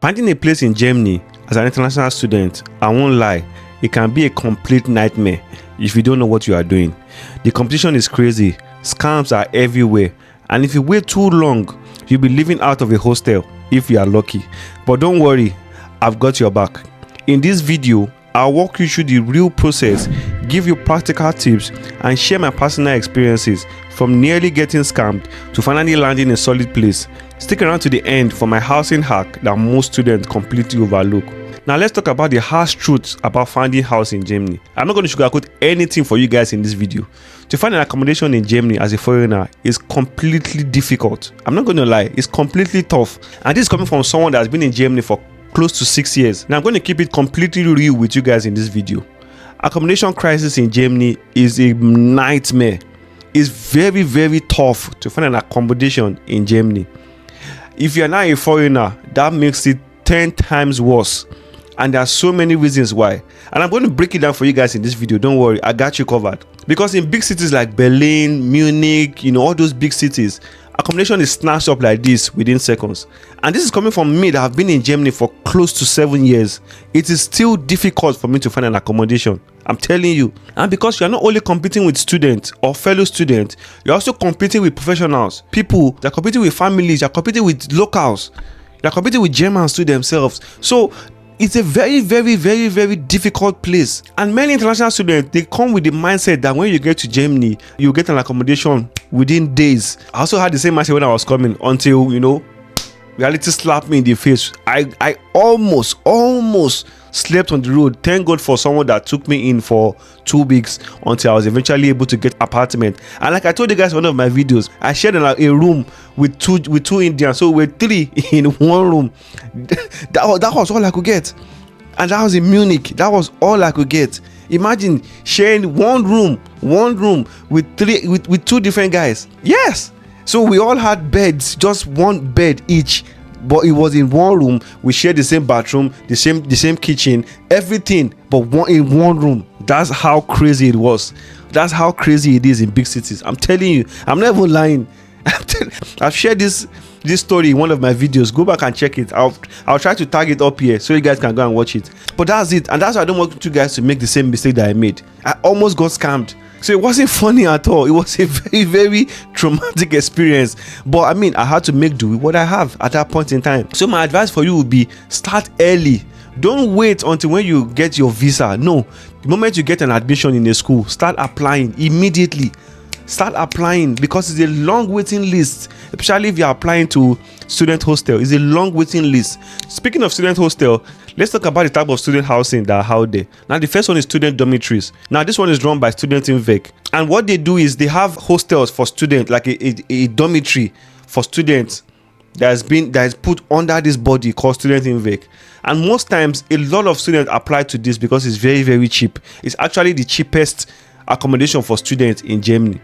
Finding a place in Germany as an international student, I won't lie, it can be a complete nightmare if you don't know what you are doing. The competition is crazy, scams are everywhere, and if you wait too long, you'll be living out of a hostel if you are lucky. But don't worry, I've got your back. In this video, I'll walk you through the real process, give you practical tips, and share my personal experiences from nearly getting scammed to finally landing a solid place. Stick around to the end for my housing hack that most students completely overlook. Now let's talk about the harsh truths about finding house in Germany. I'm not going to sugarcoat anything for you guys in this video. To find an accommodation in Germany as a foreigner is completely difficult. I'm not going to lie, it's completely tough. And this is coming from someone that's been in Germany for close to 6 years. Now I'm going to keep it completely real with you guys in this video. Accommodation crisis in Germany is a nightmare. It's very, very tough to find an accommodation in Germany. If you're not a foreigner, that makes it 10 times worse. And there are so many reasons why. And I'm going to break it down for you guys in this video. Don't worry, I got you covered. Because in big cities like Berlin, Munich, all those big cities, accommodation is snatched up like this within seconds. And this is coming from me that have been in Germany for close to 7 years. It is still difficult for me to find an accommodation. I'm telling you. And because you're not only competing with students or fellow students, you're also competing with professionals, people, you're competing with families, you're competing with locals, you're competing with Germans to themselves. So it's a very, very, very, very difficult place. And many international students, they come with the mindset that when you get to Germany, you get an accommodation within days. I also had the same mindset when I was coming until, reality slapped me in the face. I almost slept on the road. Thank God for someone that took me in for 2 weeks until I was eventually able to get an apartment. And like I told you guys in one of my videos, I shared a room with two Indians, so we're 3 in one room. That was all I could get, and that was in Munich. That was all I could get. Imagine sharing one room with 2 different guys. Yes, so we all had beds, just one bed each. But it was in one room. We shared the same bathroom, the same kitchen, everything, but in one room. That's how crazy it was. That's how crazy it is in big cities. I'm telling you, I'm not even lying. I've shared this story in one of my videos. Go back and check it. I'll try to tag it up here so you guys can go and watch it. But that's it, and that's why I don't want you guys to make the same mistake that I made. I almost got scammed. So it wasn't funny at all. It was a very, very traumatic experience. But I had to make do with what I have at that point in time. So my advice for you would be, start early. Don't wait until when you get your visa. No, the moment you get an admission in a school, start applying immediately. Start applying, because it's a long waiting list, especially if you're applying to student hostel. It's a long waiting list. Speaking of student hostel, let's talk about the type of student housing that are out there. Now, the first one is student dormitories. Now, this one is run by Student Invec, and what they do is they have hostels for students, like a dormitory for students that is put under this body called Student Invec. And most times, a lot of students apply to this because it's very, very cheap. It's actually the cheapest accommodation for students in Germany.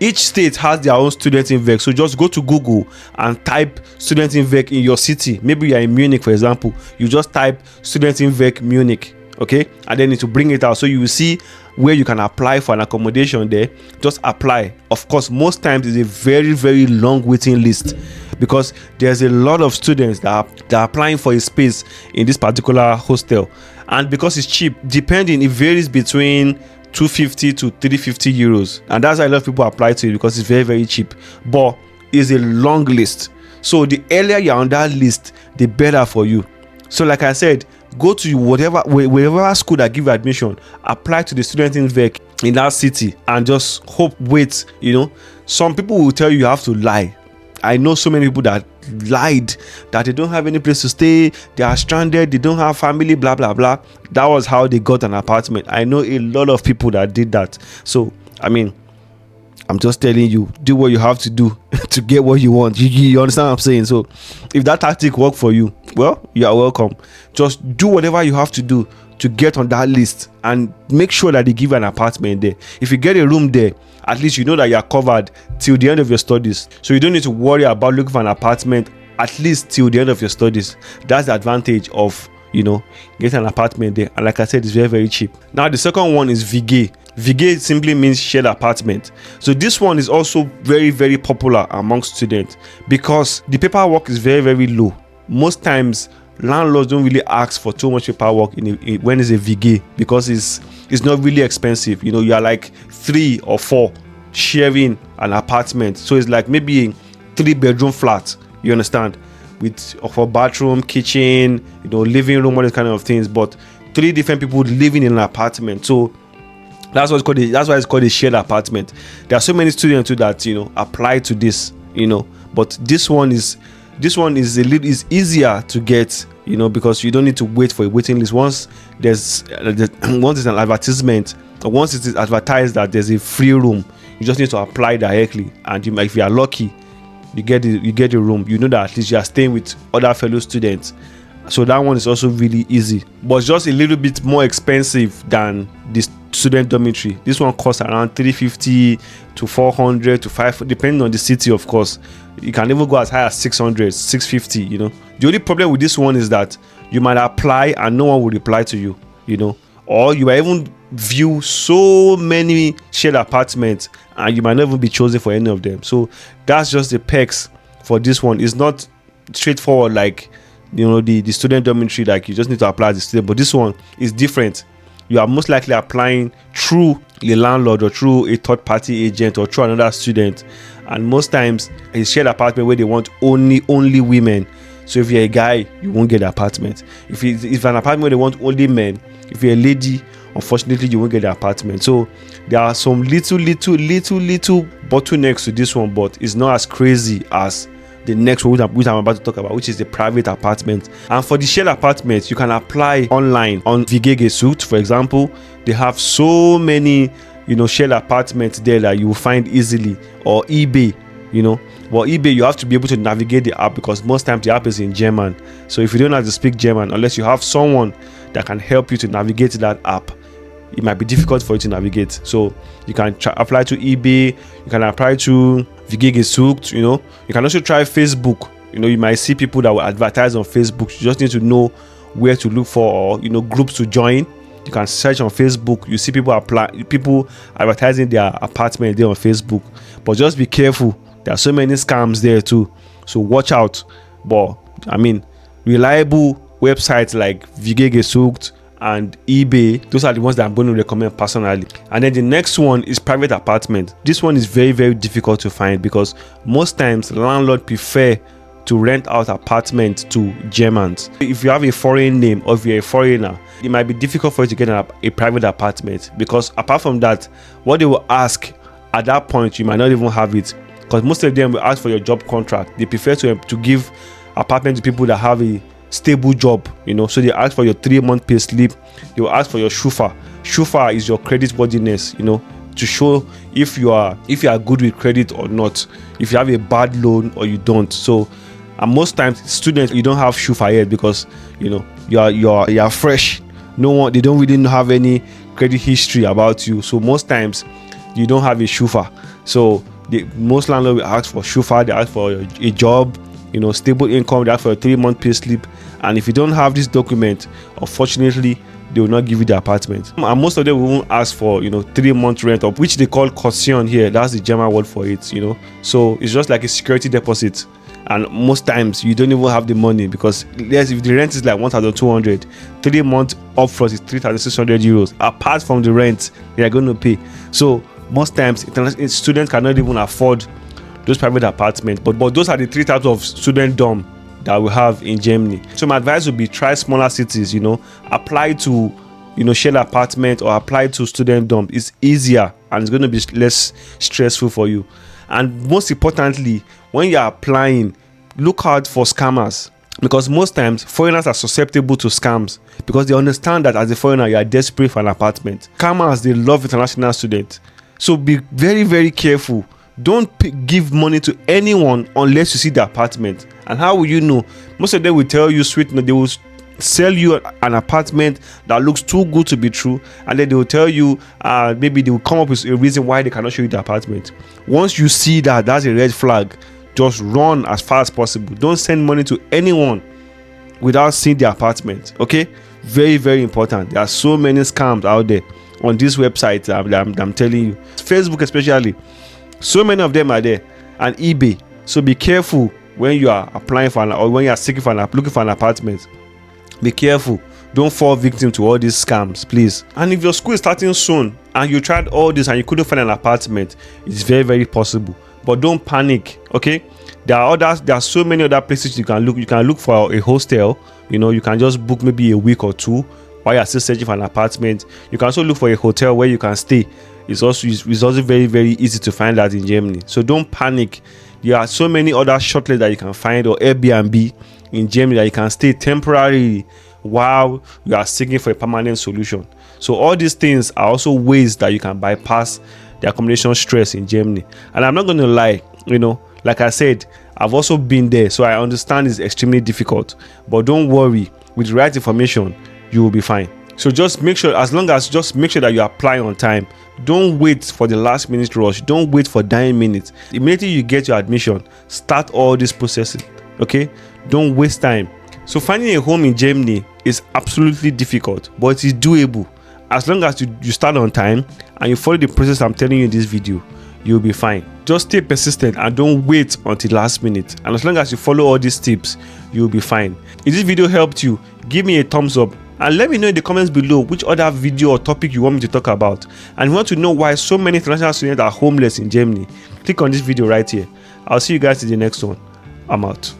Each state has their own Student Invec, so just go to Google and type Student Invec in your city. Maybe you are in Munich, for example. You just type Student Invec Munich, okay, and then it will bring it out, so you will see where you can apply for an accommodation there. Just apply. Of course, most times it's a very, very long waiting list, because there's a lot of students that are applying for a space in this particular hostel. And because it's cheap, it varies between 250 to 350 euros, and that's why a lot of people apply to it, because it's very, very cheap. But it's a long list, so the earlier you're on that list, the better for you. So like I said, go to wherever school that give you admission, apply to the Student Invec in that city, and just wait. Some people will tell you have to lie. I know so many people that lied that they don't have any place to stay, they are stranded, they don't have family, blah blah blah. That was how they got an apartment. I know a lot of people that did that. So I'm just telling you, do what you have to do to get what you want. You understand what I'm saying? So if that tactic worked for you, well, you are welcome. Just do whatever you have to do to get on that list, and make sure that they give you an apartment there. If you get a room there, at least you know that you are covered till the end of your studies, so you don't need to worry about looking for an apartment at least till the end of your studies. That's the advantage of get an apartment there. And like I said, it's very, very cheap. Now the second one is WG. WG simply means shared apartment. So this one is also very, very popular among students because the paperwork is very, very low. Most times landlords don't really ask for too much paperwork when it's a VG, because it's not really expensive. You are like 3 or 4 sharing an apartment, so it's like maybe a 3-bedroom flat, you understand, with for bathroom, kitchen, living room, all these kind of things, but 3 different people living in an apartment. So that's why it's called a shared apartment. There are so many students too that apply to this, but this one is easier to get, because you don't need to wait for a waiting list. Once there's an advertisement, or once it is advertised that there's a free room, you just need to apply directly, and if you are lucky, you get the room. You know that at least you are staying with other fellow students. So that one is also really easy, but it's just a little bit more expensive than the student dormitory. This one costs around 350 to 400 to 500, depending on the city, of course. You can even go as high as 600, 650. The only problem with this one is that you might apply and no one will reply to you, or you might even view so many shared apartments and you might not even be chosen for any of them. So that's just the perks for this one. It's not straightforward like the student dormitory, like you just need to apply as a student, but this one is different. You are most likely applying through a landlord or through a third-party agent or through another student, and most times a shared apartment where they want only women. So if you're a guy, you won't get the apartment. If an apartment where they want only men, if you're a lady, unfortunately you won't get the apartment. So there are some little bottlenecks to this one, but it's not as crazy as the next one which I'm about to talk about, which is the private apartment. And for the shared apartment, you can apply online on VG Suite, for example. They have so many shared apartments there that you will find easily, or eBay. Well, eBay, you have to be able to navigate the app, because most times the app is in German. So if you don't have to speak German, unless you have someone that can help you to navigate that app, it might be difficult for you to navigate. So you can apply to eBay, you can apply to VG Sucht, you can also try Facebook. You might see people that will advertise on Facebook. You just need to know where to look for, or groups to join. You can search on Facebook. You see people advertising their apartment there on Facebook. But just be careful. There are so many scams there too. So watch out. But reliable websites like VG Sucht and eBay, those are the ones that I'm going to recommend personally. And then the next one is private apartment. This one is very, very difficult to find, because most times landlords prefer to rent out apartments to Germans. If you have a foreign name, or if you're a foreigner, it might be difficult for you to get a private apartment, because apart from that, what they will ask at that point, you might not even have it, because most of them will ask for your job contract. They prefer to give apartments to people that have a stable job, so they ask for your 3-month pay slip. They will ask for your shufa. Shufa is your credit worthiness, to show if you are good with credit or not, if you have a bad loan or you don't. So and most times students, you don't have shufa yet, because you are fresh. They don't really have any credit history about you, so most times you don't have a shufa. So most landlords will ask for shufa. They ask for a job, stable income. They ask for a 3-month pay slip, and if you don't have this document, unfortunately they will not give you the apartment. And most of them will ask for 3-month rent, of which they call caution here. That's the German word for it. So it's just like a security deposit, and most times you don't even have the money, because if the rent is like 1,200, 3 months upfront is 3,600 euros apart from the rent they are going to pay. So most times students cannot even afford those private apartments. But those are the 3 types of student dorm that we have in Germany. So my advice would be, try smaller cities. Apply to shared apartment, or apply to student dorm. It's easier and it's going to be less stressful for you. And most importantly, when you're applying, look out for scammers, because most times foreigners are susceptible to scams, because they understand that as a foreigner you are desperate for an apartment. Scammers, they love international students. So be very, very careful. Don't give money to anyone unless you see the apartment. And how will you know? Most of them will tell you sweet, they will sell you an apartment that looks too good to be true, and then they will tell you maybe they will come up with a reason why they cannot show you the apartment. Once you see that, that's a red flag. Just run as far as possible. Don't send money to anyone without seeing the apartment. Okay, very, very important. There are so many scams out there on this website. I'm telling you, Facebook especially, so many of them are there, and eBay. So be careful when you are applying for or when you are looking for an apartment. Be careful. Don't fall victim to all these scams, please. And if your school is starting soon and you tried all this and you couldn't find an apartment, it's very, very possible. But don't panic, okay? There are so many other places you can look. You can look for a hostel. You can just book maybe a week or two while you're still searching for an apartment. You can also look for a hotel where you can stay. It's also very, very easy to find that in Germany. So don't panic. There are so many other shortlists that you can find, or Airbnb in Germany, that you can stay temporarily while you are seeking for a permanent solution. So all these things are also ways that you can bypass the accommodation stress in Germany. And I'm not going to lie, like I said, I've also been there, so I understand it's extremely difficult. But don't worry, with the right information, you will be fine. So just make sure that you apply on time. Don't wait for the last minute rush. Don't wait for dying minutes. Immediately you get your admission, start all this processing. Okay? Don't waste time. So finding a home in Germany is absolutely difficult, but it is doable. As long as you start on time and you follow the process I'm telling you in this video, you'll be fine. Just stay persistent and don't wait until last minute. And as long as you follow all these tips, you'll be fine. If this video helped you, give me a thumbs up and let me know in the comments below which other video or topic you want me to talk about. And if you want to know why so many international students are homeless in Germany, click on this video right here. I'll see you guys in the next one. I'm out.